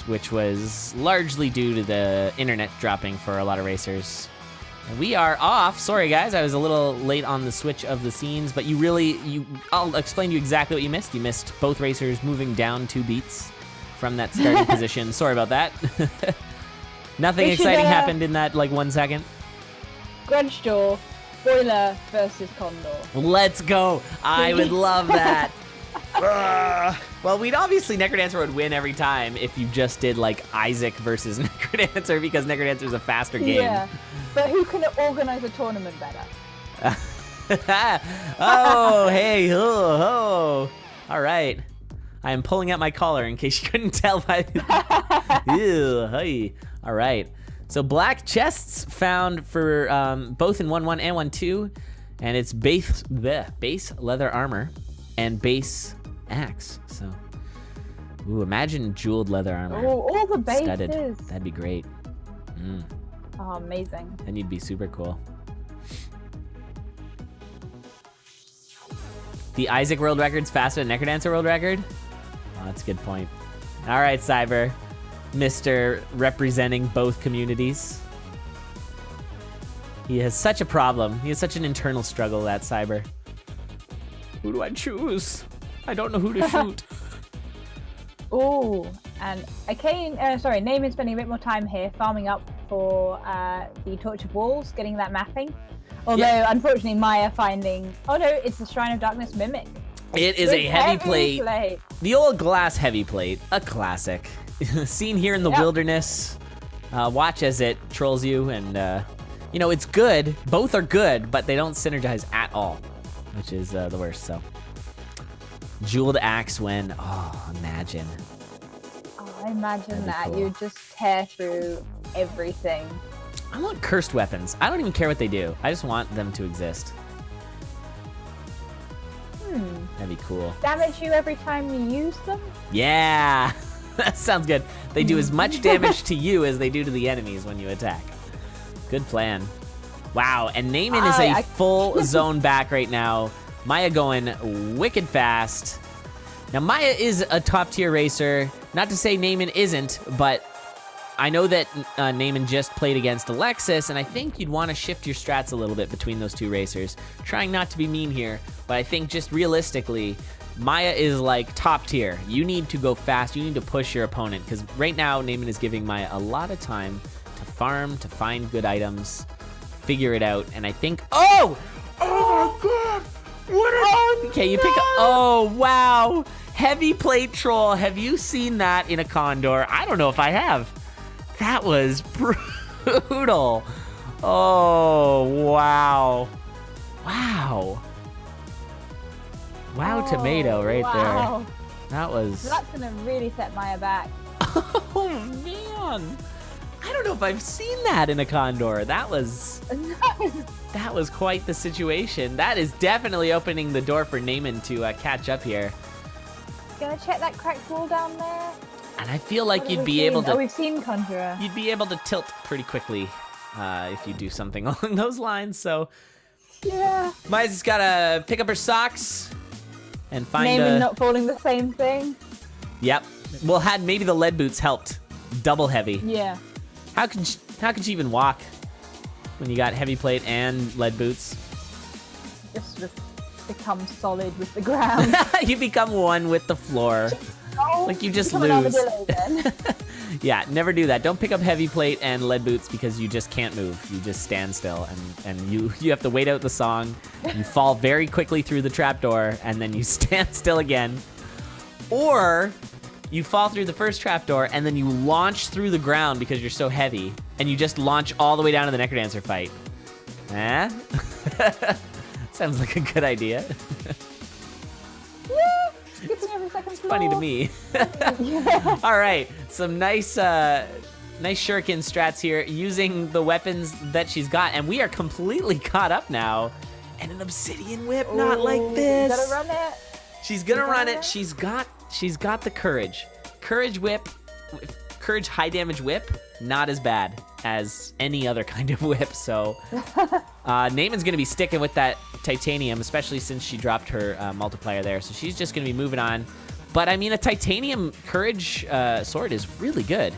which was largely due to the internet dropping for a lot of racers. And we are off. Sorry, guys. I was a little late on the switch of the scenes, but I'll explain to you exactly what you missed. You missed both racers moving down 2 beats from that starting position. Sorry about that. Nothing exciting happened in that, 1 second. Grudge Door, Boiler versus CoNDOR. Let's go. I would love that. Well, we'd obviously Necrodancer would win every time if you just did Isaac versus Necrodancer, because Necrodancer's a faster game. Yeah, but who can organize a tournament better? Oh, hey, ho. All right. I am pulling out my collar in case you couldn't tell by. Ew, hey. All right. So black chests found for both in 1-1 and 1-2, and it's base leather armor and base axe. So, ooh, imagine jeweled leather armor. Oh, all the bases. Studded. That'd be great. Oh, amazing. Then you'd be super cool. The Isaac world record's faster than Necrodancer world record? Oh, that's a good point. All right, Cyber. Mr. representing both communities. He has such a problem. He has such an internal struggle, that Cyber. Who do I choose? I don't know who to shoot. Oh, and Naymin spending a bit more time here farming up for the Torch of Walls, getting that mapping. Although, unfortunately, Maya finding... Oh, no, it's the Shrine of Darkness Mimic. It is a heavy plate. The old glass heavy plate. A classic. Seen here in the wilderness. Watch as it trolls you, and, it's good. Both are good, but they don't synergize at all, which is the worst, so. Jeweled axe when... Oh, imagine. Oh, imagine that. Cool. You just tear through everything. I want cursed weapons. I don't even care what they do. I just want them to exist. That'd be cool. Damage you every time you use them? Yeah! That sounds good. They do as much damage to you as they do to the enemies when you attack. Good plan. Wow, and Naymin is a full zone back right now. Maya going wicked fast. Now, Maya is a top-tier racer. Not to say Naymin isn't, but I know that Naymin just played against Alexis, and I think you'd want to shift your strats a little bit between those two racers. Trying not to be mean here, but I think just realistically, Maya is top tier. You need to go fast. You need to push your opponent, because right now Naymin is giving Maya a lot of time to farm, to find good items, figure it out, and I think... Oh! Oh my god! Okay, you pick up... Oh, wow! Heavy plate troll. Have you seen that in a CoNDOR? I don't know if I have. That was brutal. Oh, wow. Wow. Wow, tomato right there. That was... So that's going to really set Maya back. Oh, man. I don't know if I've seen that in a CoNDOR. That was... That was quite the situation. That is definitely opening the door for Naymin to catch up here. Gonna check that cracked wall down there. And I feel like you'd be able to... Oh, we've seen Conjurer. You'd be able to tilt pretty quickly if you do something along those lines, so... Yeah. Maya's just gotta pick up her socks and find Naymin not falling the same thing. Yep. Well, had maybe the lead boots helped. Double heavy. Yeah. How could you even walk when you got heavy plate and lead boots? Just sort of become solid with the ground. You become one with the floor. Like you just lose. Yeah, never do that. Don't pick up heavy plate and lead boots because you just can't move. You just stand still, and you have to wait out the song. You fall very quickly through the trapdoor, and then you stand still again. Or you fall through the first trapdoor, and then you launch through the ground because you're so heavy, and you just launch all the way down to the Necrodancer fight. Eh? Sounds like a good idea. It's funny to me. Yeah. All right, some nice shuriken strats here using the weapons that she's got, and we are completely caught up now. And an obsidian whip, not like this. Gotta run it. She's gonna run it. She's got the courage. Courage whip, courage high damage whip, not as bad as any other kind of whip. So Naymin's gonna be sticking with that titanium, especially since she dropped her multiplier there. So she's just gonna be moving on. But I mean, a titanium courage sword is really good.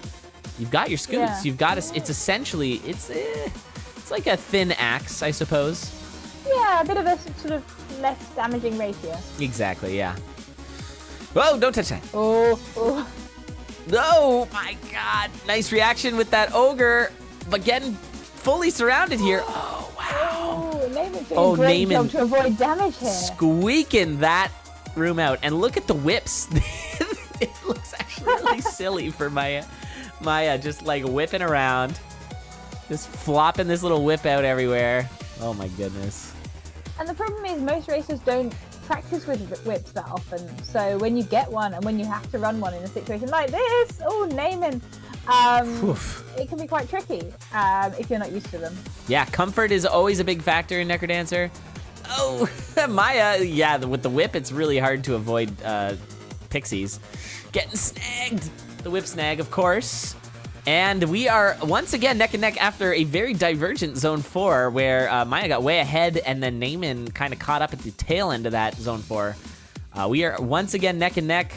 You've got your scoots. You've got it's essentially it's like a thin axe, I suppose. Yeah, a bit of a sort of less damaging ratio. Exactly. Yeah. Whoa! Don't touch that. Oh. Oh my God! Nice reaction with that ogre, but getting fully surrounded here. Oh wow! Oh, Naymin's doing a great job to avoid damage here. Squeaking that room out, and look at the whips. It looks actually really silly for Maya. Maya just like whipping around, just flopping this little whip out everywhere. Oh my goodness! And the problem is most racers don't practice with whips that often, so when you get one and when you have to run one in a situation like this, oh Naymin, it can be quite tricky if you're not used to them. Yeah, comfort is always a big factor in Necrodancer. Oh, Maya, yeah, with the whip, it's really hard to avoid pixies. Getting snagged. The whip snag, of course. And we are once again neck and neck after a very divergent Zone 4 where Maya got way ahead and then Naymin kind of caught up at the tail end of that Zone 4. We are once again neck and neck.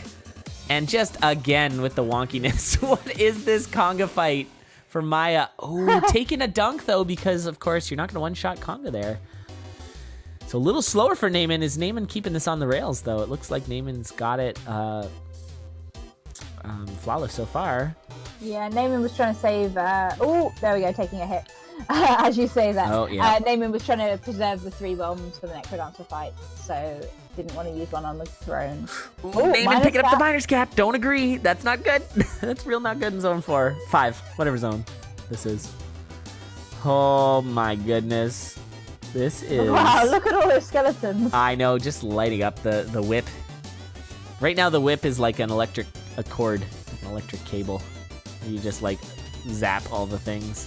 And just again with the wonkiness. What is this conga fight for Maya? Oh, taking a dunk though, because of course you're not going to one-shot conga there. So a little slower for Naymin. Is Naymin keeping this on the rails though? It looks like Naymin's got it flawless so far. Yeah, Naymin was trying to save. Oh, there we go, taking a hit. As you say that. Oh, yeah. Naymin was trying to preserve the 3 bombs for the Necrodancer fight, so didn't want to use one on the throne. Ooh, Naymin picking up the miner's cap. Don't agree. That's not good. That's real not good in Zone 4. 5, whatever zone this is. Oh my goodness. This is... Wow, look at all those skeletons. I know, just lighting up the whip. Right now the whip is like an electric cord, an electric cable. You just like zap all the things.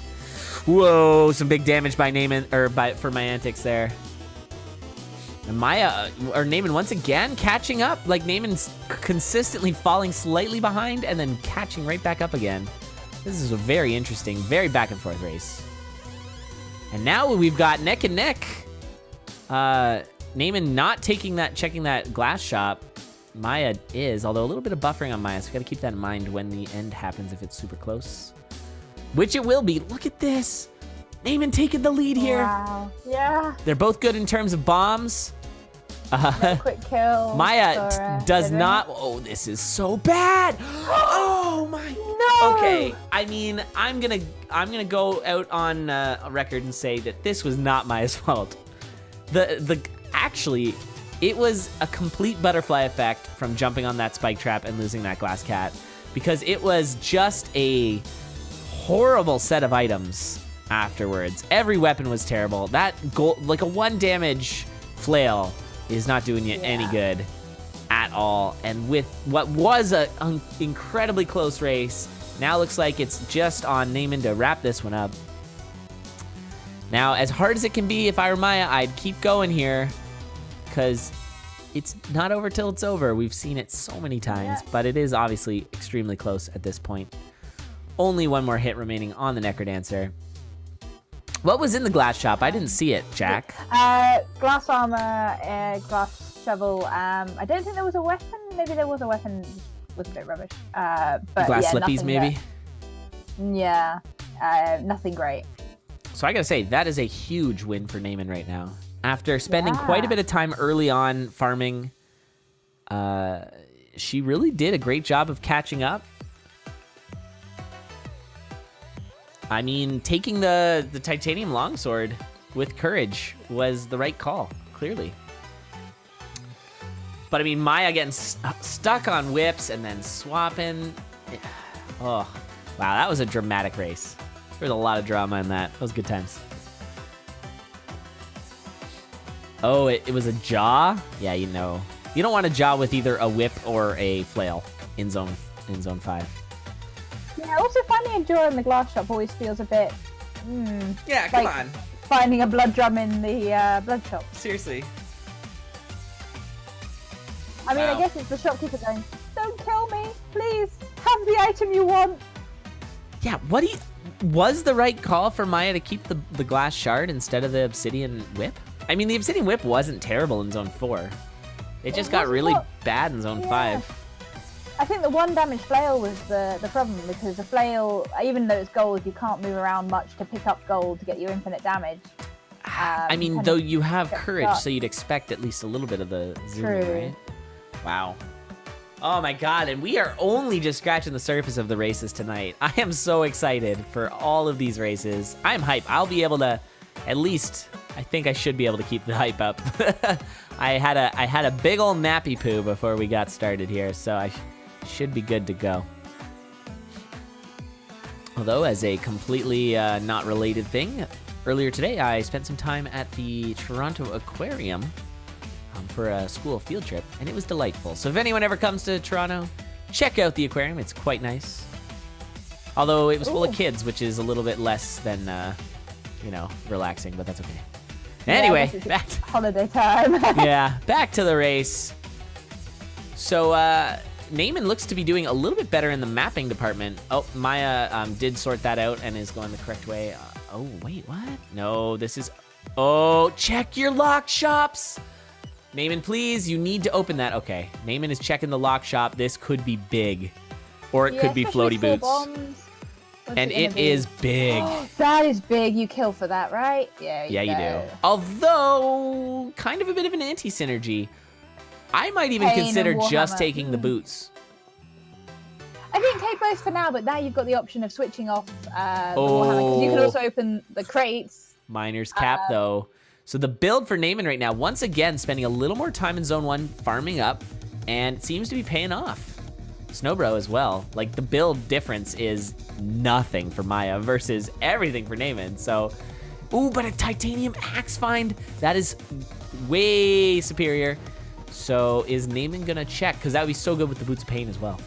Whoa, some big damage by Naymin, or for Mayantics there. And Naymin once again catching up. Like Naymin's consistently falling slightly behind and then catching right back up again. This is a very interesting, very back and forth race. And now we've got neck and neck. Naymin not checking that glass shop. Maya is, although a little bit of buffering on Maya, so we gotta keep that in mind when the end happens if it's super close. Which it will be. Look at this. Naymin taking the lead here. Wow. Yeah. They're both good in terms of bombs. No quick kill. Maya does not. Oh, this is so bad. Oh my. No. Okay. I mean, I'm gonna go out on a record and say that this was not Maya's fault. Actually, it was a complete butterfly effect from jumping on that spike trap and losing that glass cat, because it was just a horrible set of items afterwards. Every weapon was terrible. That like a 1 damage flail is not doing you any good at all. And with what was an incredibly close race, now looks like it's just on Naymin to wrap this one up. Now, as hard as it can be, if I were Maya, I'd keep going here, because it's not over till it's over. We've seen it so many times, but it is obviously extremely close at this point. Only 1 more hit remaining on the Necrodancer. What was in the glass shop? I didn't see it, Jack. Glass armor, glass shovel. I don't think there was a weapon. Maybe there was a weapon. It was a bit rubbish. But glass slippies, maybe? Nothing great. So I gotta say, that is a huge win for Naymin right now. After spending quite a bit of time early on farming, she really did a great job of catching up. I mean, taking the titanium longsword with courage was the right call, clearly. But I mean, Maya getting stuck on whips and then swapping. Oh, wow, that was a dramatic race. There was a lot of drama in that. That was good times. Oh, it was a jaw? Yeah, you know. You don't want a jaw with either a whip or a flail in zone 5. Yeah, also finding a jaw in the glass shop always feels a bit... yeah, come on. Finding a blood drum in the blood shop. Seriously. I mean, I guess it's the shopkeeper going, don't kill me, please, have the item you want. Yeah, was the right call for Maya to keep the glass shard instead of the obsidian whip? I mean, the obsidian whip wasn't terrible in zone 4. It just got really bad in zone 5. I think the one damage flail was the problem, because the flail, even though it's gold, you can't move around much to pick up gold to get your infinite damage. I mean, though you have courage, so you'd expect at least a little bit of the zooming, right? Wow. Oh my god, and we are only just scratching the surface of the races tonight. I am so excited for all of these races. I'm hyped. I'll be able to, at least, I think I should be able to keep the hype up. I had a big old nappy poo before we got started here, so I should be good to go. Although, as a completely not related thing, earlier today I spent some time at the Toronto Aquarium for a school field trip, and it was delightful. So if anyone ever comes to Toronto, check out the aquarium. It's quite nice. Although it was full of kids, which is a little bit less than, you know, relaxing, but that's okay. Anyway, back to holiday time. yeah, back to the race. So Naymin looks to be doing a little bit better in the mapping department. Oh, Maya did sort that out and is going the correct way. Oh, wait, what? No, this is... Oh, check your lock shops! Naymin, please, you need to open that. Okay, Naymin is checking the lock shop. This could be big. Or it could be floaty boots. And it is big. That is big. You kill for that, right? Yeah, you do. Although, kind of a bit of an anti-synergy. I might even consider just taking the boots. I think take both for now, but now you've got the option of switching off the Warhammer, because you can also open the crates. Miner's cap, though. So the build for Naymin right now, once again, spending a little more time in Zone 1, farming up, and it seems to be paying off. Snowbro as well. Like, the build difference is nothing for Maya versus everything for Naymin. So, ooh, but a titanium axe find, that is way superior. So is Naymin gonna check? Because that would be so good with the Boots of Pain as well.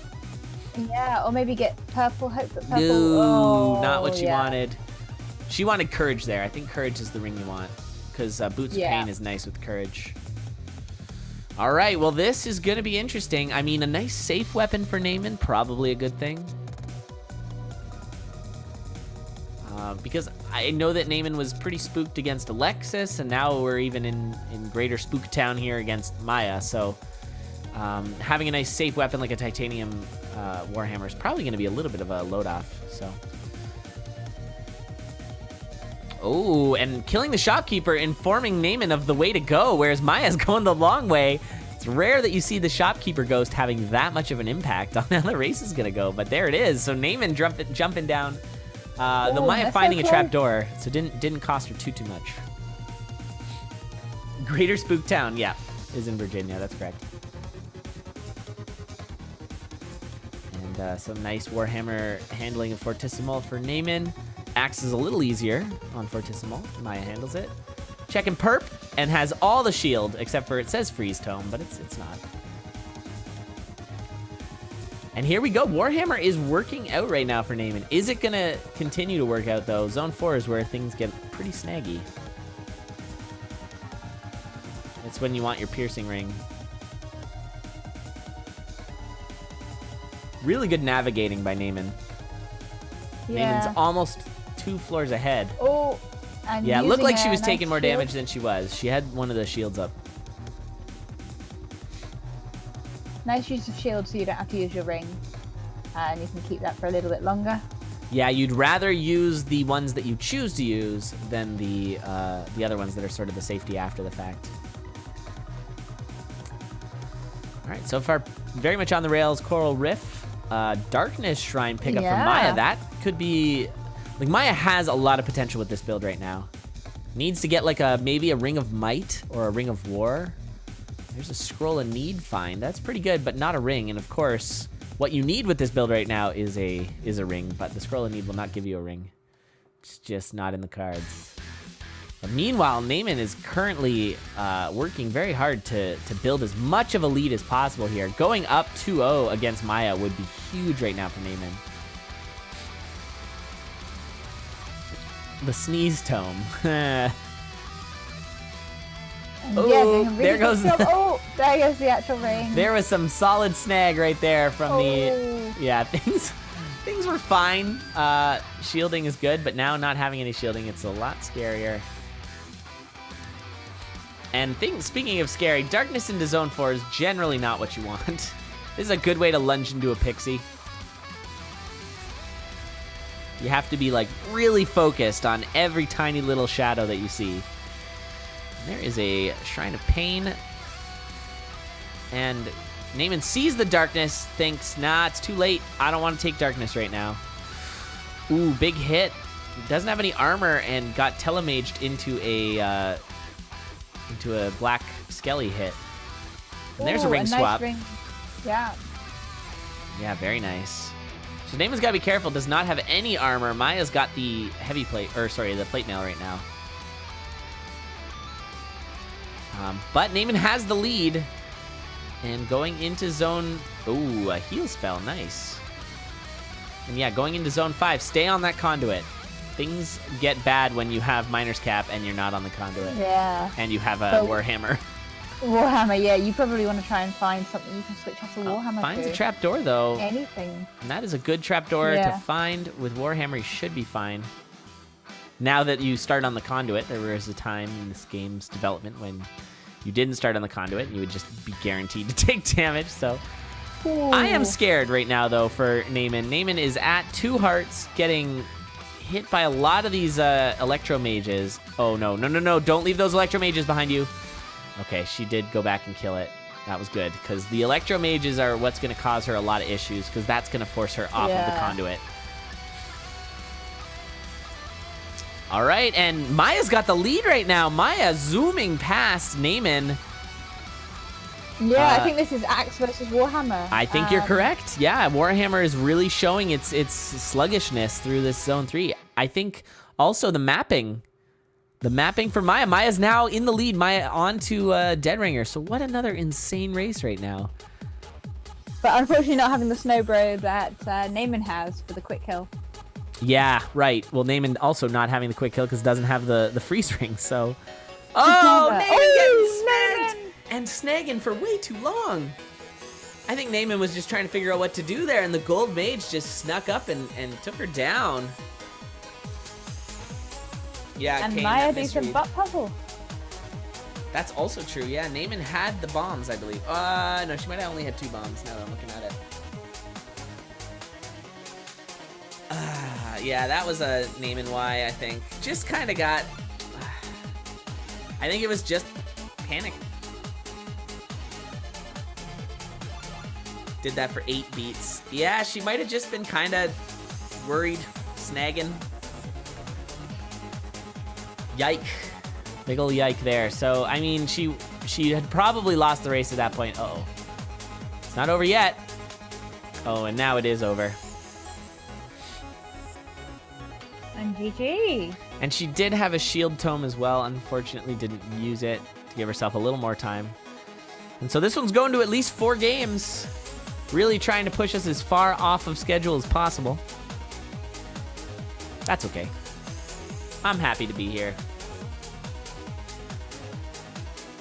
Yeah, or maybe get purple. Hope that purple. No, not what she wanted. She wanted courage there. I think courage is the ring you want, because Boots of Pain is nice with courage. All right, well, this is going to be interesting. I mean, a nice safe weapon for Naymin, probably a good thing. Because I know that Naymin was pretty spooked against Alexis, and now we're even in Greater Spook Town here against Maya. So having a nice safe weapon like a titanium Warhammer is probably going to be a little bit of a load off. So. Oh, and killing the shopkeeper, informing Naymin of the way to go, whereas Maya's going the long way. It's rare that you see the shopkeeper ghost having that much of an impact on how the race is gonna go, but there it is. So Naymin jumping down. The Maya finding a trap door, so didn't cost her too much. Greater Spook Town, yeah, is in Virginia. That's correct. And some nice Warhammer handling of Fortissimo for Naymin. Axe is a little easier on Fortissimo. Maya handles it. Checking perp and has all the shield except for it says freeze tome, but it's not. And here we go. Warhammer is working out right now for Naymin. Is it gonna continue to work out though? Zone 4 is where things get pretty snaggy. It's when you want your piercing ring. Really good navigating by Naymin. Yeah. Naymin's almost 2 floors ahead. Oh, and yeah, it looked like she was nice taking more shield. damage than she was. She had one of the shields up. Nice use of shield, so you don't have to use your ring, and you can keep that for a little bit longer. Yeah, you'd rather use the ones that you choose to use than the other ones that are sort of the safety after the fact. All right, so far very much on the rails. Coral Riff, Darkness Shrine pickup from Maya. That could be. Like, Maya has a lot of potential with this build right now. Needs to get like maybe a Ring of Might or a Ring of War. There's a Scroll of Need find. That's pretty good, but not a ring. And of course, what you need with this build right now is a ring, but the Scroll of Need will not give you a ring. It's just not in the cards. But meanwhile, Naymin is currently working very hard to build as much of a lead as possible here. Going up 2-0 against Maya would be huge right now for Naymin. The Sneeze Tome. Oh, really there goes there goes the actual ring. There was some solid snag right there from the... Yeah, things were fine. Shielding is good, but now not having any shielding, it's a lot scarier. And speaking of scary, darkness into Zone 4 is generally not what you want. This is a good way to lunge into a pixie. You have to be like really focused on every tiny little shadow that you see. There is a Shrine of Pain. And Naymin sees the darkness, thinks, nah, it's too late. I don't want to take darkness right now. Ooh, big hit. Doesn't have any armor and got telemaged into a black skelly hit. And there's a ring swap. Nice ring. Yeah. Yeah, very nice. So Naymin's got to be careful. Does not have any armor. Maya's got the heavy plate, or sorry, the plate mail right now. But Naymin has the lead. And going into zone... Ooh, a heal spell. Nice. And yeah, going into zone 5. Stay on that conduit. Things get bad when you have Miner's Cap and you're not on the conduit. Yeah. And you have a Warhammer. Warhammer, yeah. You probably want to try and find something you can switch off the Warhammer Finds to. a trapdoor, though. Anything. And that is a good trapdoor to find. With Warhammer, you should be fine. Now that you start on the conduit, there was a time in this game's development when you didn't start on the conduit and you would just be guaranteed to take damage, so... Ooh. I am scared right now, though, for Naymin. Naymin is at 2 hearts, getting hit by a lot of these Electro Mages. Oh, no. No. Don't leave those Electro Mages behind you. Okay, she did go back and kill it. That was good, because the Electro Mages are what's going to cause her a lot of issues, because that's going to force her off of the conduit. All right, and Maya's got the lead right now. Maya zooming past Naymin. Yeah, I think this is Axe versus Warhammer. I think you're correct. Yeah, Warhammer is really showing its sluggishness through this Zone 3. I think also the mapping for Maya. Maya's now in the lead. Maya onto Dead Ringer. So what another insane race right now. But unfortunately not having the Snowbro that Naymin has for the quick kill. Yeah, right. Well, Naymin also not having the quick kill because doesn't have the freeze ring, so... Oh, Naymin getting snagged! And snagging for way too long. I think Naymin was just trying to figure out what to do there, and the gold mage just snuck up and took her down. Yeah, and Kane, Maya do some butt puzzle. That's also true, yeah. Naymin had the bombs, I believe. No, she might have only had 2 bombs now that I'm looking at it. Yeah, that was a Naymin Y, I think. Just kind of got... I think it was just panic. Did that for 8 beats. Yeah, she might have just been kind of worried, snagging. Yike. Big ol' yike there. So, I mean, she had probably lost the race at that point. Uh-oh. It's not over yet. Oh, and now it is over. And GG. And she did have a shield tome as well. Unfortunately, didn't use it to give herself a little more time. And so this one's going to at least 4 games. Really trying to push us as far off of schedule as possible. That's okay. I'm happy to be here.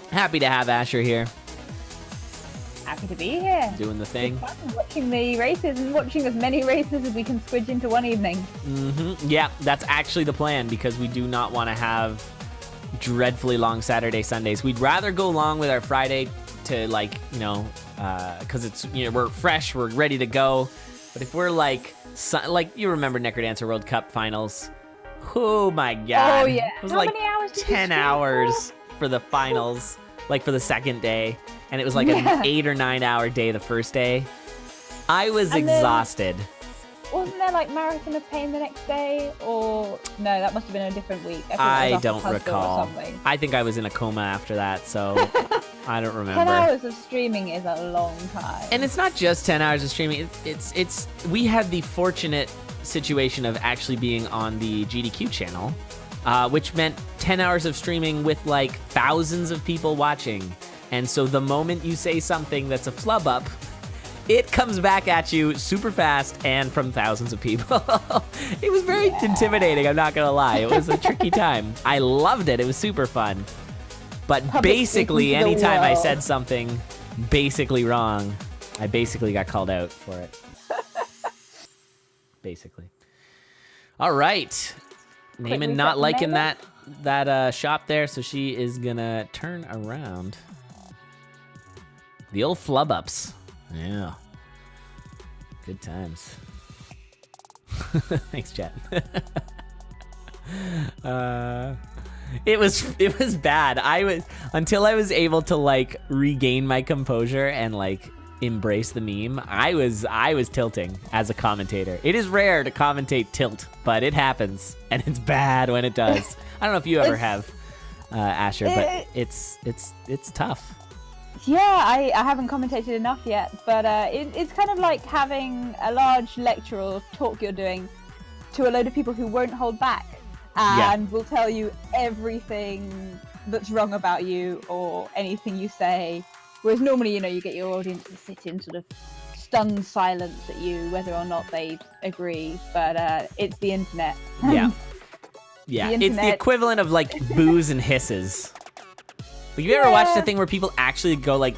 Happy to have Asher here. Happy to be here. Doing the thing. It's fun watching the races and watching as many races as we can squidge into one evening. Mm-hmm. Yeah, that's actually the plan because we do not want to have dreadfully long Saturday, Sundays. We'd rather go long with our Friday to because it's, we're fresh, we're ready to go. But if we're like you remember Necrodancer World Cup finals. Oh my God. Oh yeah. It was How many hours 10 hours for the finals, like for the second day. And it was like an 8 or 9 hour day the first day. I was exhausted. Wasn't there like Marathon of Pain the next day? Or no, that must have been a different week. I don't recall. I think I was in a coma after that, so I don't remember. 10 hours of streaming is a long time. And it's not just 10 hours of streaming. We had the fortunate situation of actually being on the GDQ channel, which meant 10 hours of streaming with like thousands of people watching. And so the moment you say something that's a flub up, it comes back at you super fast and from thousands of people. It was very intimidating, I'm not gonna lie. It was a tricky time. I loved it, it was super fun. But basically, anytime I said something basically wrong, I basically got called out for it. Basically. All right. Naymin not liking that shop there, so she is gonna turn around. The old flub ups. Yeah. Good times. Thanks, chat. It was bad. Until I was able to like regain my composure and like embrace the meme. I was tilting as a commentator. It is rare to commentate tilt, but it happens, and it's bad when it does. I don't know if you ever have, Asher, but it's tough. Yeah, I haven't commentated enough yet, but it's kind of like having a large lecture or talk you're doing to a load of people who won't hold back and will tell you everything that's wrong about you or anything you say. Whereas normally, you get your audience to sit in sort of stunned silence at you, whether or not they agree. But it's the internet. Yeah. Yeah, it's the equivalent of like boos and hisses. Have you ever watched a thing where people actually go like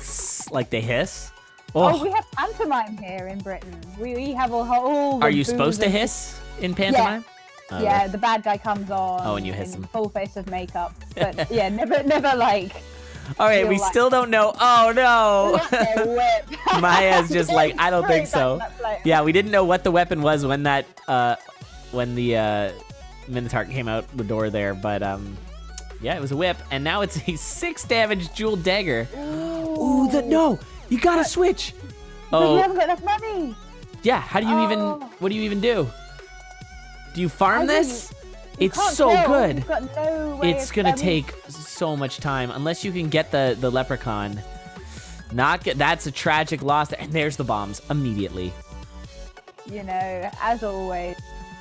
they hiss? Oh, we have pantomime here in Britain. We have all Are you supposed to hiss in pantomime? Yeah. Oh, yeah, the bad guy comes on. Oh, and you hiss him. Full face of makeup. But yeah, never like. All right, we still don't know. Oh no! Maya's just like, I don't think so. Yeah, we didn't know what the weapon was when that when the Minotaur came out the door there, but yeah, it was a whip, and now it's a 6 damage jeweled dagger. Ooh, no! You gotta switch. But you haven't got enough money. Yeah, how do you even? What do you even do? Do you farm this? It's so good. You've got no way it's gonna take so much time unless you can get the leprechaun. That's a tragic loss. And there's the bombs immediately. As always.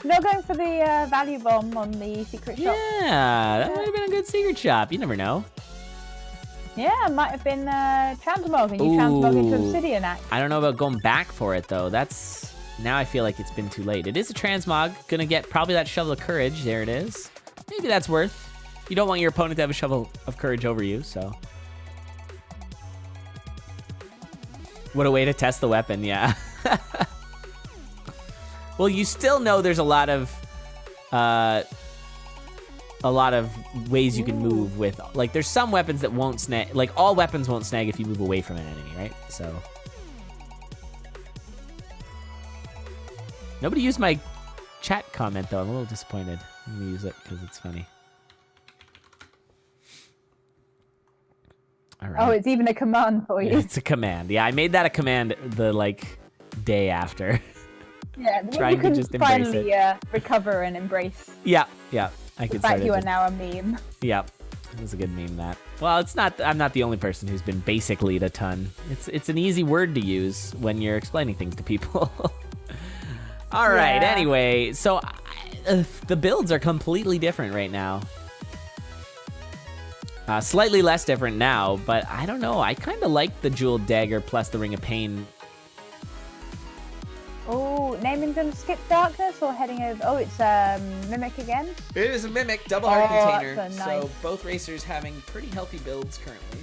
Not going for the value bomb on the secret shop. Yeah, that might have been a good secret shop. You never know. Yeah, it might have been transmog, and you transmog into Obsidian Axe. I don't know about going back for it, though. Now I feel like it's been too late. It is a transmog. Gonna get probably that Shovel of Courage. There it is. Maybe that's worth. You don't want your opponent to have a Shovel of Courage over you, so. What a way to test the weapon, yeah. Well, you still know there's a lot of ways you can move with. Like, there's some weapons that won't snag. Like, all weapons won't snag if you move away from an enemy, right? So. Nobody used my chat comment, though. I'm a little disappointed. I'm going to use it because it's funny. All right. Oh, it's even a command for you. Yeah, it's a command. Yeah, I made that a command the, day after. Yeah, trying to just embrace finally recover and embrace. Yeah. I could say you are now a meme. Yeah, it was a good meme, that. Well, it's not. I'm not the only person who's been basically a ton. It's an easy word to use when you're explaining things to people. All right. Anyway, so the builds are completely different right now. Slightly less different now, but I don't know. I kind of like the Jeweled Dagger plus the Ring of Pain. Oh, Naymin gonna skip Darkness or heading over? Oh, it's Mimic again? It is a Mimic, double heart container. Nice. So both racers having pretty healthy builds currently.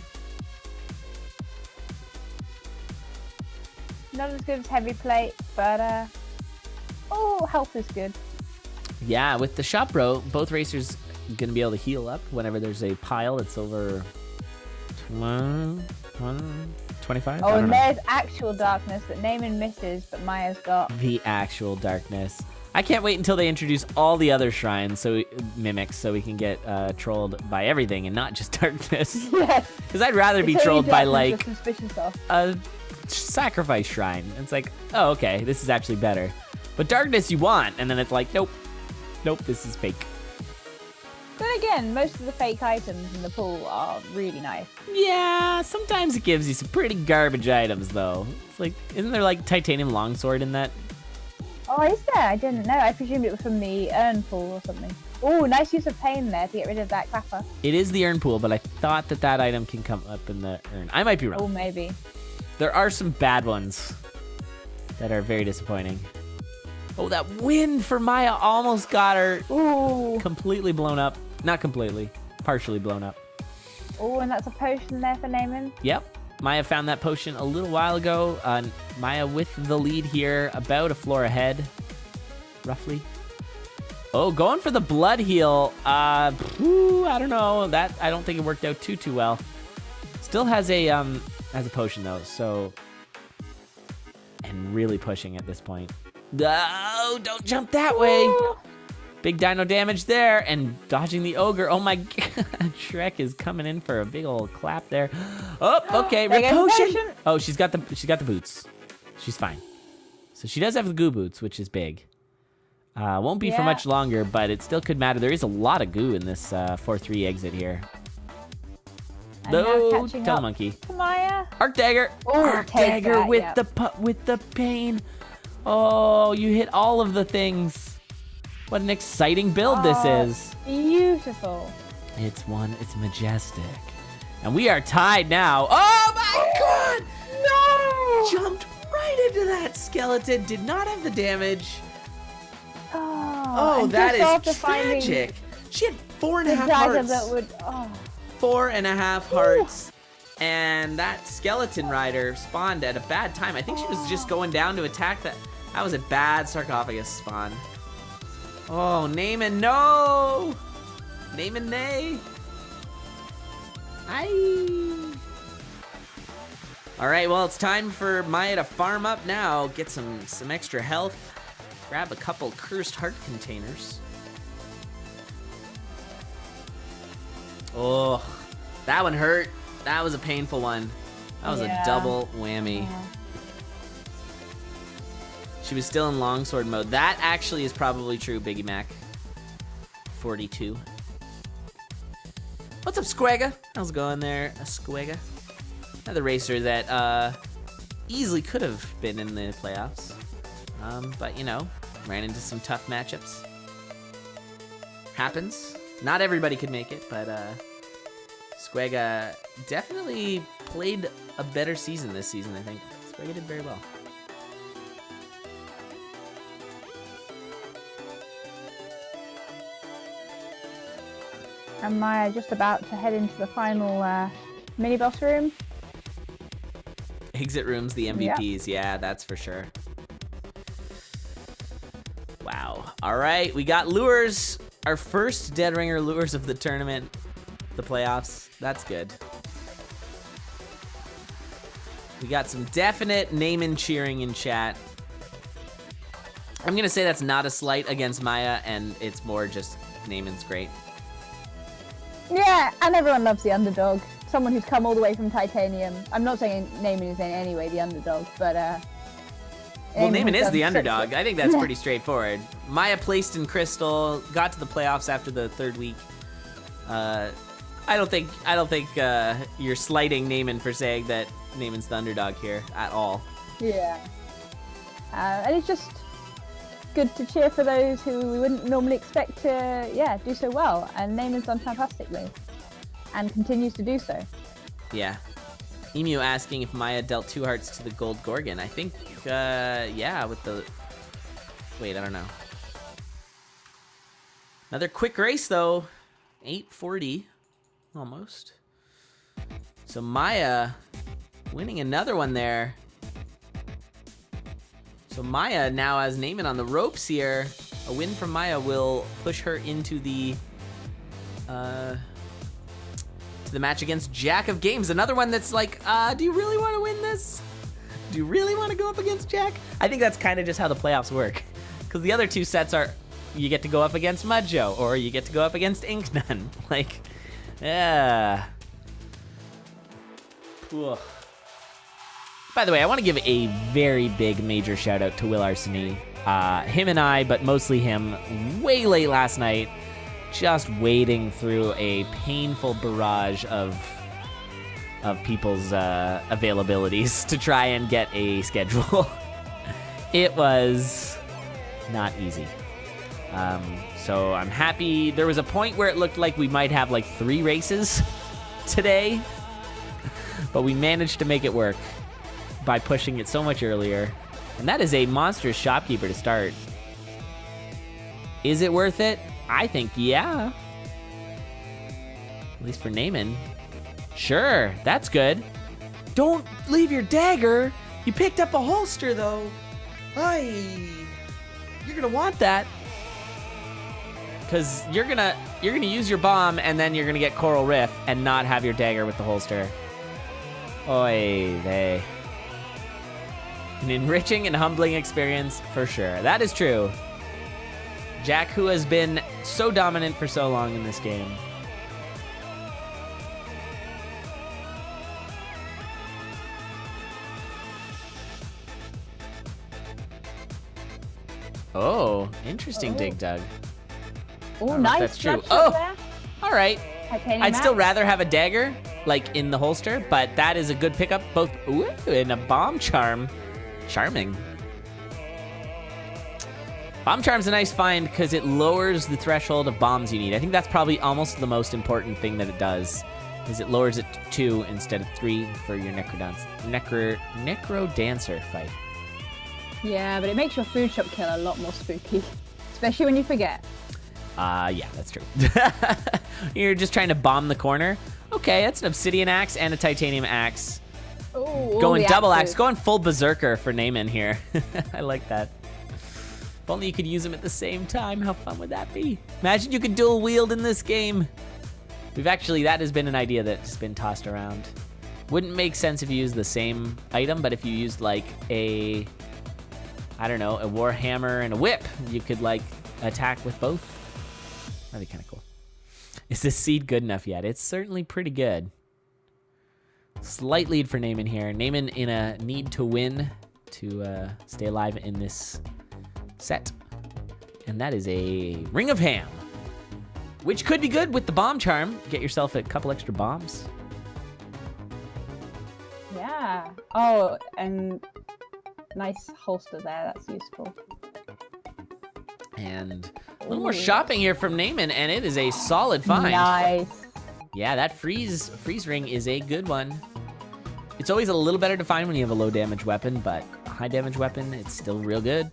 Not as good as Heavy Plate, but health is good. Yeah, with the Shop Bro, both racers gonna be able to heal up whenever there's a pile that's over 25? Oh, and there's actual darkness that Naymin misses, but Maya's got. The actual darkness. I can't wait until they introduce all the other shrines, mimics, so we can get trolled by everything and not just darkness. Yes. Because I'd rather be trolled by, like, a sacrifice shrine. It's like, oh, okay, this is actually better. But darkness you want, and then it's like, nope, this is fake. Then again, most of the fake items in the pool are really nice. Yeah, sometimes it gives you some pretty garbage items, though. It's like, isn't there like titanium longsword in that? Oh, is there? I didn't know. I presumed it was from the urn pool or something. Oh, nice use of pain there to get rid of that crapper. It is the urn pool, but I thought that item can come up in the urn. I might be wrong. Oh, maybe. There are some bad ones that are very disappointing. Oh, that win for Maya almost got her completely blown up. Not completely, partially blown up. Oh, and that's a potion there for Naymin. Yep. Maya found that potion a little while ago. Maya with the lead here, about a floor ahead, roughly. Oh, going for the blood heal. I don't know. That I don't think it worked out too well. Still has a potion though, so. And and really pushing at this point. No, don't jump that way. Big dino damage there, and dodging the ogre. Oh my god, Shrek is coming in for a big old clap there. Oh, okay, Rip Potion. Oh, she's got the boots. She's fine. So she does have the goo boots, which is big. Won't be for much longer, but it still could matter. There is a lot of goo in this 4-3 exit here. No, Telemonkey. Maya. Arc Dagger. Arc Dagger with the pain. Oh, you hit all of the things. What an exciting build this is. Beautiful. It's majestic. And we are tied now. Oh my god! No! Jumped right into that skeleton. Did not have the damage. Oh, that is tragic. She had 4.5 hearts. That would, 4.5 hearts. And that skeleton rider spawned at a bad time. I think she was just going down to attack that. That was a bad sarcophagus spawn. Oh, Naymin, no! Naymin, nay. Aye. All right, well, it's time for Maya to farm up now. Get some extra health. Grab a couple cursed heart containers. Oh, that one hurt. That was a painful one. That was a double whammy. She was still in longsword mode. That actually is probably true, Biggie Mac. 42. What's up, Squega? How's it going there, Squega? Another racer that easily could have been in the playoffs. But, you know, ran into some tough matchups. Happens. Not everybody could make it, but Squega definitely played a better season this season, I think. Squega did very well. And Maya just about to head into the final mini-boss room. Exit rooms, the MVPs. Yeah, that's for sure. Wow. All right, we got lures. Our first Dead Ringer lures of the tournament, the playoffs. That's good. We got some definite Naymin cheering in chat. I'm going to say that's not a slight against Maya, and it's more just Naymin's great. Yeah, and everyone loves the underdog. Someone who's come all the way from Titanium. I'm not saying Naymin is in any way the underdog, but well, Naymin is the underdog. I think that's pretty straightforward. Maya placed in Crystal, got to the playoffs after the third week. I don't think you're slighting Naymin for saying that Naymin's the underdog here at all. Yeah. And it's just good to cheer for those who we wouldn't normally expect to, do so well. And Naymin's done fantastically, and continues to do so. Yeah. Emu asking if Maya dealt 2 hearts to the gold Gorgon. I think, yeah, with the... Wait, I don't know. Another quick race, though. 8:40, almost. So Maya winning another one there. So Maya now has Naymin on the ropes here. A win from Maya will push her into the match against Jack of Games. Another one that's like, do you really want to win this? Do you really want to go up against Jack? I think that's kind of just how the playoffs work. Because the other 2 sets are, you get to go up against Mudjo, or you get to go up against Inknun. Like, yeah. Ugh. By the way, I want to give a very big major shout out to Will Arseny. Him and I, but mostly him, way late last night, just wading through a painful barrage of people's availabilities to try and get a schedule. It was not easy. So I'm happy. There was a point where it looked like we might have like 3 races today, but we managed to make it work by pushing it so much earlier. And that is a monstrous shopkeeper to start. Is it worth it? I think, yeah. At least for Naymin. Sure, that's good. Don't leave your dagger. You picked up a holster, though. Aye. You're gonna want that. Because you're gonna use your bomb, and then you're gonna get Coral Rift and not have your dagger with the holster. Oy vey. An enriching and humbling experience for sure. That is true. Jack, who has been so dominant for so long in this game. Oh, interesting dig dug. Oh, nice. That's true. Oh, all right. I'd still rather have a dagger, like in the holster, but that is a good pickup. Both, ooh, and a bomb charm. Charming. Bomb charm's a nice find because it lowers the threshold of bombs you need. I think that's probably almost the most important thing that it does, is it lowers it to 2 instead of 3 for your Necro Dancer fight. Yeah, but it makes your food shop kill a lot more spooky, especially when you forget. Yeah, that's true. You're just trying to bomb the corner. Okay, that's an obsidian axe and a titanium axe. Ooh, going double axe, going full berserker for Naymin here. I like that. If only you could use them at the same time. How fun would that be? Imagine you could dual wield in this game. That has been an idea that's been tossed around. Wouldn't make sense if you used the same item, but if you used like a war hammer and a whip, you could like attack with both. That'd be kind of cool. Is this seed good enough yet? It's certainly pretty good. Slight lead for Naymin here. Naymin in a need to win to stay alive in this set. And that is a Ring of Ham, which could be good with the bomb charm. Get yourself a couple extra bombs. Yeah. Oh, and nice holster there. That's useful. And a little more shopping here from Naymin, and it is a solid find. Nice. Yeah, that freeze ring is a good one. It's always a little better to find when you have a low damage weapon, but a high damage weapon, it's still real good.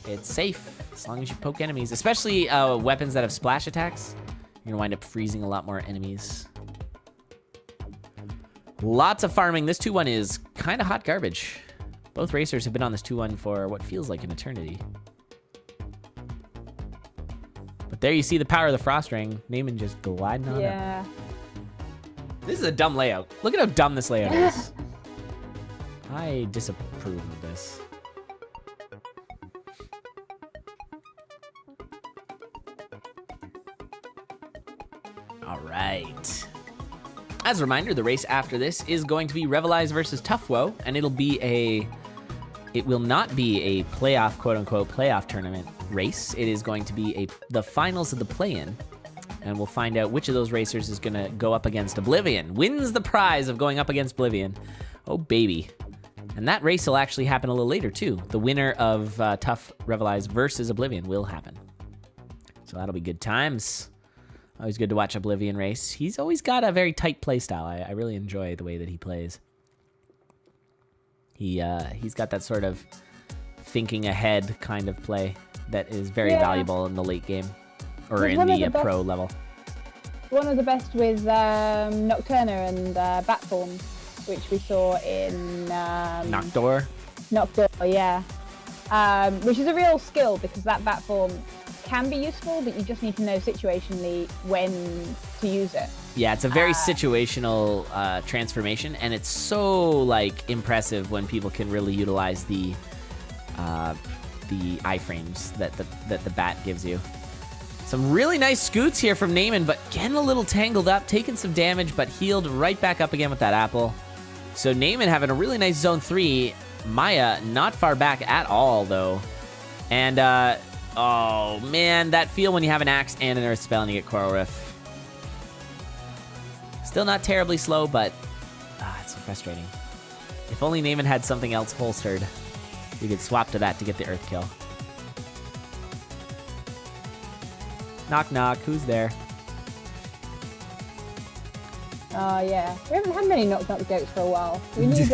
It's safe as long as you poke enemies, especially weapons that have splash attacks. You're gonna wind up freezing a lot more enemies. Lots of farming. This 2-1 is kind of hot garbage. Both racers have been on this 2-1 for what feels like an eternity. But there you see the power of the frost ring. Naymin just gliding on up. This is a dumb layout. Look at how dumb this layout is. I disapprove of this. All right. As a reminder, the race after this is going to be Revelize versus Toughwoe, and it will not be a playoff, quote-unquote, playoff tournament race. It is going to be the finals of the play-in, and we'll find out which of those racers is going to go up against Oblivion. Wins the prize of going up against Oblivion. Oh, baby. And that race will actually happen a little later, too. The winner of Tough Revelize versus Oblivion will happen. So that'll be good times. Always good to watch Oblivion race. He's always got a very tight play style. I really enjoy the way that he plays. He's got that sort of thinking ahead kind of play that is very valuable in the late game or in the pro level. One of the best with Nocturna and Batform, which we saw in Noctor. Noctor, yeah. Which is a real skill because that Batform can be useful, but you just need to know situationally when to use it. Yeah, it's a very situational transformation, and it's so like impressive when people can really utilize the iframes that the bat gives you. Some really nice scoots here from Naymin, but getting a little tangled up, taking some damage, but healed right back up again with that apple. So Naymin having a really nice zone 3. Maya not far back at all, though. And, oh, man, that feel when you have an axe and an earth spell and you get Coral Rift. Still not terribly slow, but it's so frustrating. If only Naymin had something else holstered, we could swap to that to get the earth kill. Knock, knock. Who's there? Oh, yeah. We haven't had many knock knock goats for a while. We need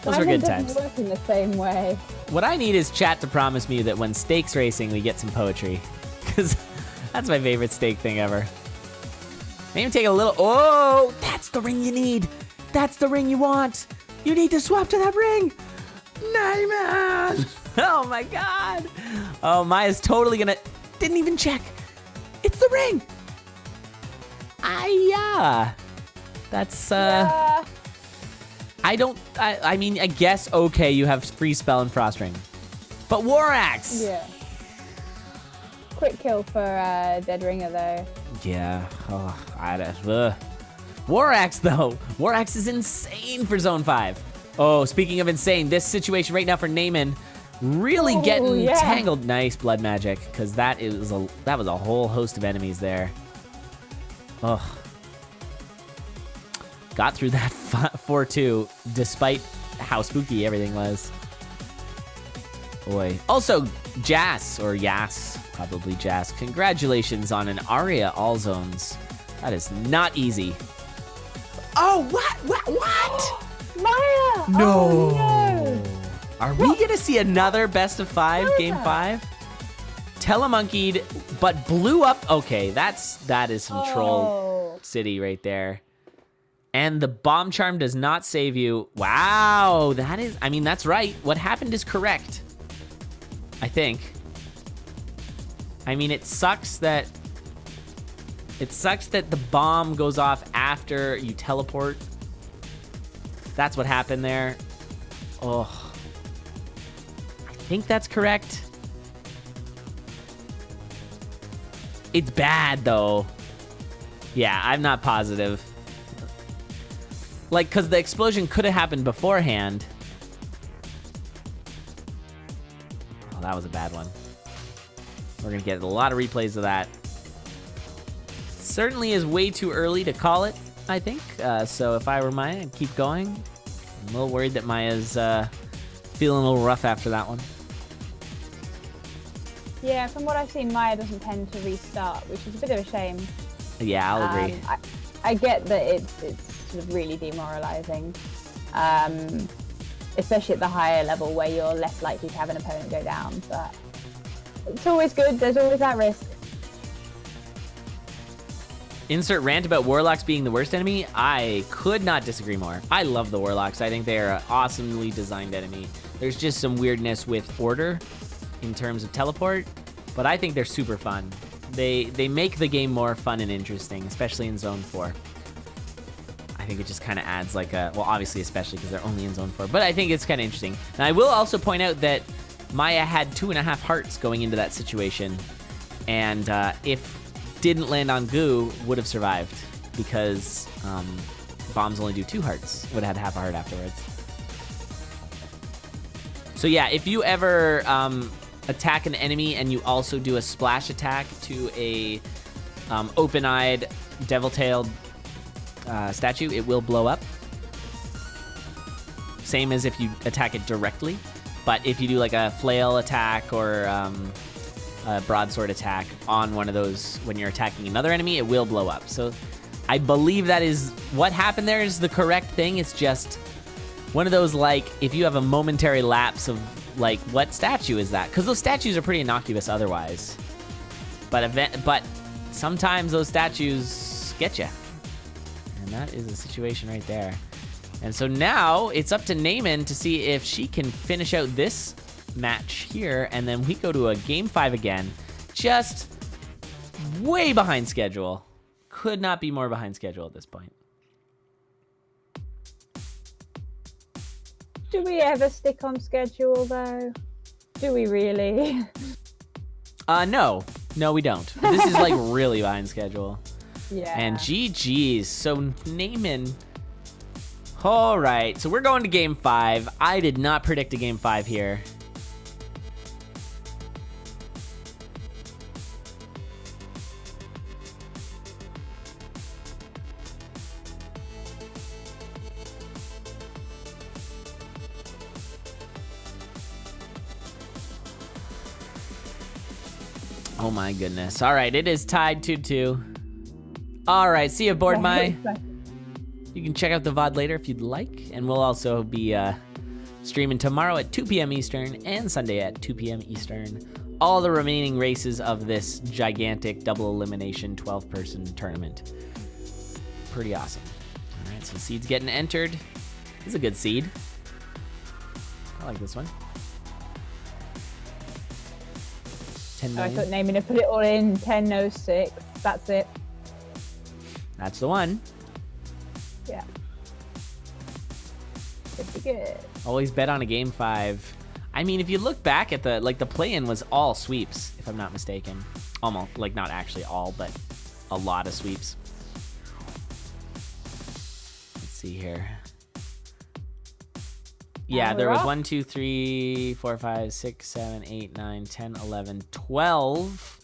Those were good times. Doesn't work in the same way. What I need is chat to promise me that when stakes racing, we get some poetry. Because that's my favorite stake thing ever. Maybe take a little... Oh, that's the ring you need. That's the ring you want. You need to swap to that ring. Naymin! Oh, my God. Oh, Maya's totally going to... Didn't even check. It's the ring. Yeah. That's I mean, I guess, okay, you have Freeze Spell and Frost Ring. But War Axe! Yeah. Quick kill for Dead Ringer, though. Yeah. Oh, War Axe, though. War Axe is insane for Zone 5. Oh, speaking of insane, this situation right now for Naymin, really getting tangled. Nice Blood Magic, because that was a whole host of enemies there. Ugh. Got through that 4-2, despite how spooky everything was. Boy. Also, Jas, or Yas, probably Jas, congratulations on an Aria All Zones. That is not easy. Oh, what? Maya! No. Oh, no. Are we gonna see another best of 5, game 5? Telemonkeyed, but blew up. Okay, that is some troll city right there. And the bomb charm does not save you. Wow, that's right. What happened is correct, I think. I mean, it sucks that the bomb goes off after you teleport. That's what happened there. Oh, I think that's correct. It's bad, though. Yeah, I'm not positive. Like, because the explosion could have happened beforehand. Oh, that was a bad one. We're going to get a lot of replays of that. Certainly is way too early to call it, I think. So if I were Maya, I'd keep going. I'm a little worried that Maya's feeling a little rough after that one. Yeah, from what I've seen, Maya doesn't tend to restart, which is a bit of a shame. Yeah, I'll agree. I get that it's sort of really demoralizing, especially at the higher level where you're less likely to have an opponent go down, but it's always good. There's always that risk. Insert rant about Warlocks being the worst enemy. I could not disagree more. I love the Warlocks. I think they are an awesomely designed enemy. There's just some weirdness with order in terms of teleport, but I think they're super fun. They make the game more fun and interesting, especially in Zone 4. I think it just kind of adds like a, well, obviously, especially because they're only in Zone 4, but I think it's kind of interesting. And I will also point out that Maya had 2.5 hearts going into that situation, and if didn't land on goo, would have survived, because bombs only do 2 hearts. Would have had half a heart afterwards. So yeah, if you ever attack an enemy and you also do a splash attack to a open-eyed, devil-tailed statue, it will blow up. Same as if you attack it directly. But if you do like a flail attack or a broadsword attack on one of those when you're attacking another enemy, it will blow up. So I believe that is what happened there is the correct thing. It's just one of those, like, if you have a momentary lapse of, like, what statue is that? Because those statues are pretty innocuous otherwise. But sometimes those statues get you. And that is a situation right there. And so now it's up to Naymin to see if she can finish out this match here, and then we go to a game 5 again. Just way behind schedule. Could not be more behind schedule at this point. Do we ever stick on schedule, though? Do we really? No, we don't. This is like really behind schedule. Yeah. And GG's. So Naymin. All right, so we're going to game 5. I did not predict a game 5 here. Oh my goodness. All right, it is tied 2-2. All right, see you aboard, Mai. You can check out the VOD later if you'd like, and we'll also be streaming tomorrow at 2 p.m. Eastern and Sunday at 2 p.m. Eastern. All the remaining races of this gigantic double elimination 12-person tournament. Pretty awesome. All right, so seeds getting entered. This is a good seed. I like this one. 10 million. I thought Naymin to put it all in 10.06. That's it. That's the one. Yeah. Pretty good. Always bet on a game 5. I mean, if you look back at the play-in was all sweeps, if I'm not mistaken. Almost, like not actually all, but a lot of sweeps. Let's see here. Yeah, there was 1, 2, 3, 4, 5, 6, 7, 8, 9, 10, 11, 12.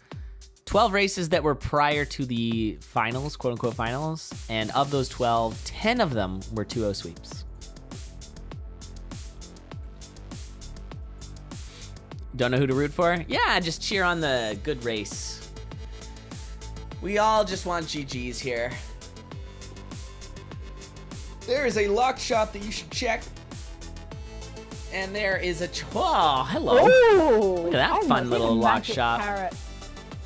12 races that were prior to the finals, quote-unquote finals. And of those 12, 10 of them were 2-0 sweeps. Don't know who to root for? Yeah, just cheer on the good race. We all just want GGs here. There is a lock shop that you should check. And there is a... Oh, hello. Ooh, look at that fun little lock shop. Carrot.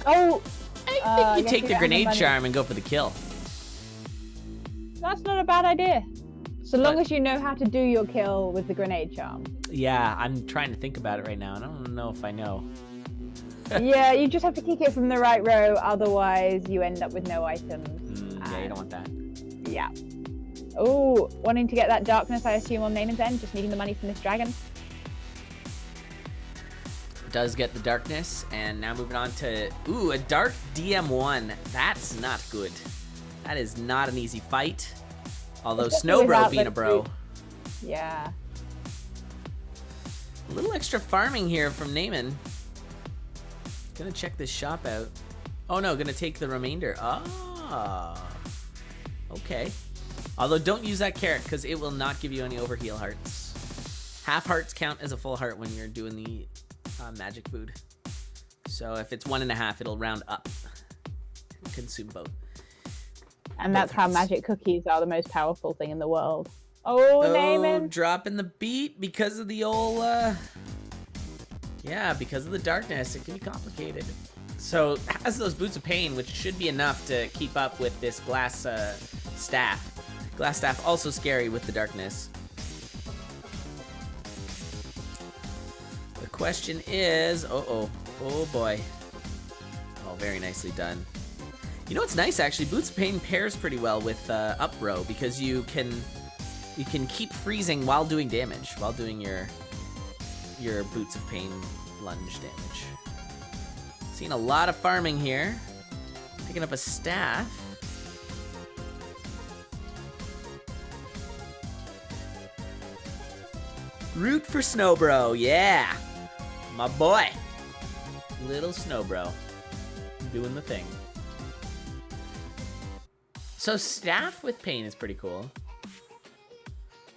Oh, I think you take the grenade charm and go for the kill. That's not a bad idea. So long as you know how to do your kill with the grenade charm. Yeah, I'm trying to think about it right now, and I don't know if I know. Yeah, you just have to kick it from the right row, otherwise you end up with no items. Yeah, you don't want that. Yeah. Oh, wanting to get that darkness, I assume, on Naymin's end, just needing the money from this dragon. Does get the darkness, and now moving on to, ooh, a dark DM1. That's not good. That is not an easy fight. Although Snowbro being a bro. Yeah. A little extra farming here from Naymin. Gonna check this shop out. Oh no, gonna take the remainder. Ah. Okay. Although don't use that carrot because it will not give you any overheal hearts. Half hearts count as a full heart when you're doing the magic food. So if it's 1.5, it'll round up. Consume both. And that's how magic cookies are the most powerful thing in the world. Oh, Naymin. Dropping the beat because of the old, yeah, because of the darkness. It can be complicated. So has those boots of pain, which should be enough to keep up with this glass staff. Glass staff also scary with the darkness. The question is, oh boy. Oh, very nicely done. You know what's nice actually? Boots of Pain pairs pretty well with up row because you can keep freezing while doing damage, while doing your Boots of Pain lunge damage. Seeing a lot of farming here. Picking up a staff. Root for Snowbro, yeah. My boy. Little Snowbro. Doing the thing. So staff with pain is pretty cool.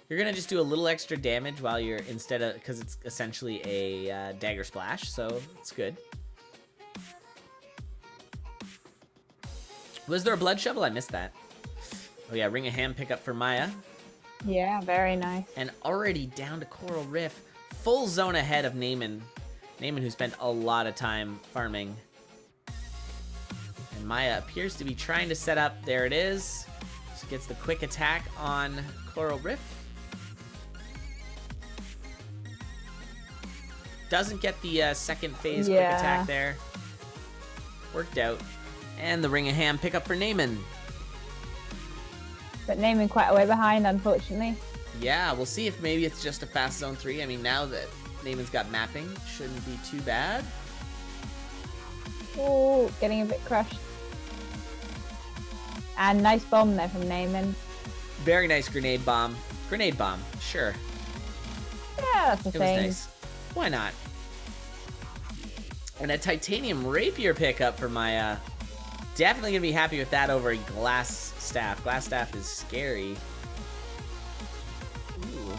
You're gonna just do a little extra damage while you're, instead of, because it's essentially a dagger splash, so it's good. Was there a blood shovel? I missed that. Oh yeah, ring of ham pickup for Maya. Yeah, very nice. And already down to Coral Riff. Full zone ahead of Naymin. Naymin, who spent a lot of time farming. And Maya appears to be trying to set up. There it is. So gets the quick attack on Coral Riff. Doesn't get the second phase quick attack there. Worked out. And the ring of ham pickup for Naymin. But Naymin quite a way behind, unfortunately. Yeah, we'll see if maybe it's just a fast zone 3. I mean, now that Naymin's got mapping, shouldn't be too bad. Oh, getting a bit crushed. And nice bomb there from Naymin. Very nice grenade bomb. Grenade bomb, sure. Yeah, that's the thing. It was nice. Why not? And a titanium rapier pickup for Maya. Definitely gonna be happy with that over a glass staff. Glass staff is scary. Ooh.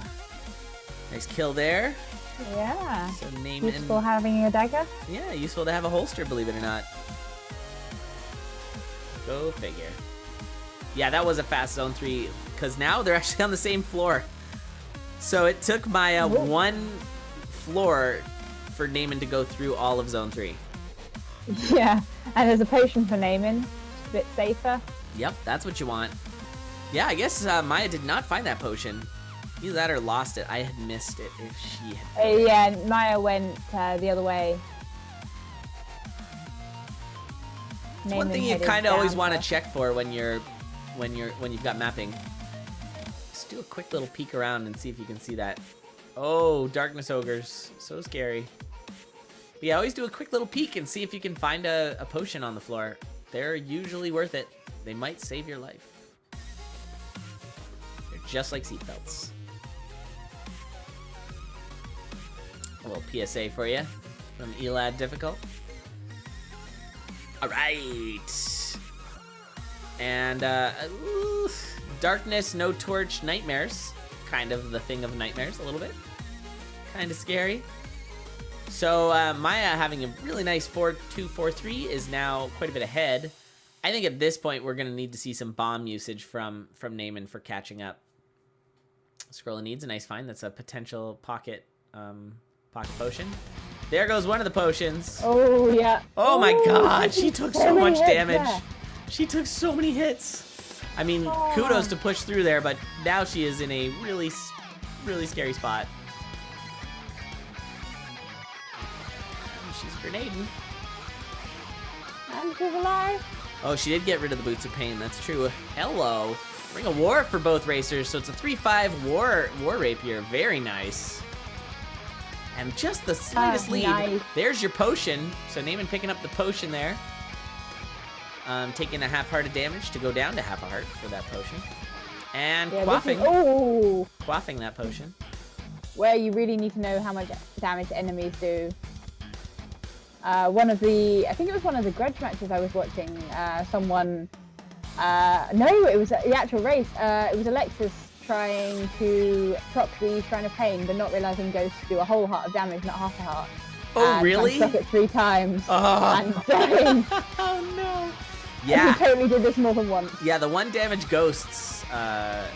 Nice kill there. Yeah. So Naymin. Useful having a dagger. Yeah, useful to have a holster, believe it or not. Go figure. Yeah, that was a fast zone 3, because now they're actually on the same floor. So it took Maya one floor for Naymin to go through all of zone 3. Yeah, and there's a potion for Naymin. A bit safer. Yep, that's what you want. Yeah, I guess Maya did not find that potion. Either that or lost it. I had missed it if she had. Yeah, Maya went the other way. It's one thing you kind of always want to check for when you've got mapping. do a quick little peek around and see if you can see that. Oh, darkness ogres. So scary. But yeah, always do a quick little peek and see if you can find a potion on the floor. They're usually worth it. They might save your life. They're just like seatbelts. A little PSA for you from Elad Difficult. All right. And darkness, no torch, nightmares. Kind of the thing of nightmares a little bit. Kind of scary. So Maya having a really nice 4-2, 4-3 is now quite a bit ahead. I think at this point we're going to need to see some bomb usage from Naymin for catching up. Scroll needs a nice find. That's a potential pocket potion. There goes one of the potions. Oh, yeah. Oh my god, she took so much damage. There. She took so many hits. I mean, kudos to push through there, but now she is in a really, really scary spot. She's grenading. And she's alive. Oh, she did get rid of the Boots of Pain. That's true. Hello. Ring of War for both racers, so it's a 3-5 war rapier. Very nice. And just the slightest lead. Nice. There's your potion. So Naymin picking up the potion there. Taking a half-hearted damage to go down to half a heart for that potion. And quaffing. Quaffing that potion. Where you really need to know how much damage enemies do. I think it was one of the grudge matches I was watching. Someone, no, it was the actual race. It was Alexis trying to proc the Shrine of Pain, but not realizing Ghosts do a whole heart of damage, not half a heart. Oh, really? And stuck it 3 times and dying. Oh, no. Yeah. And he totally did this more than once. Yeah, the 1 damage Ghosts, yeah,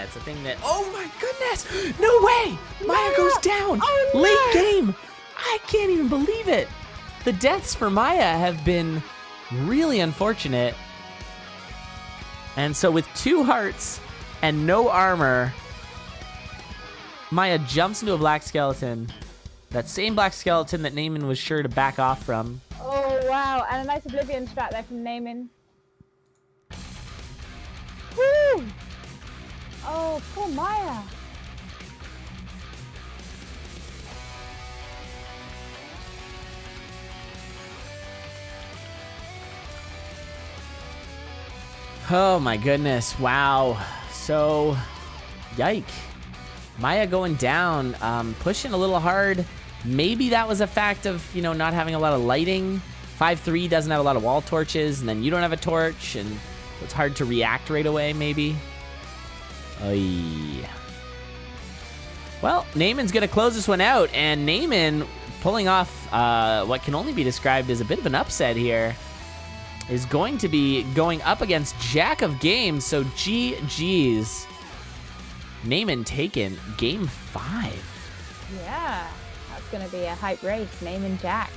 it's a thing that... Oh, my goodness! No way! Maya goes down! Oh, no. Late game! I can't even believe it! The deaths for Maya have been really unfortunate. And so with 2 hearts and no armor, Maya jumps into a black skeleton. That same black skeleton that Naymin was sure to back off from. Oh, wow. And a nice Oblivion strat there from Naymin. Woo! Oh, poor Maya. Oh my goodness, wow. So, yike. Maya going down, pushing a little hard. Maybe that was a fact of, you know, not having a lot of lighting. 5-3 doesn't have a lot of wall torches, and then you don't have a torch, and it's hard to react right away, maybe. Oy. Well, Naymin's gonna close this one out, and Naymin pulling off what can only be described as a bit of an upset here. Is going to be going up against Jack of Games, so GG's. Naymin taken game 5. Yeah, that's going to be a hype race, Naymin Jack.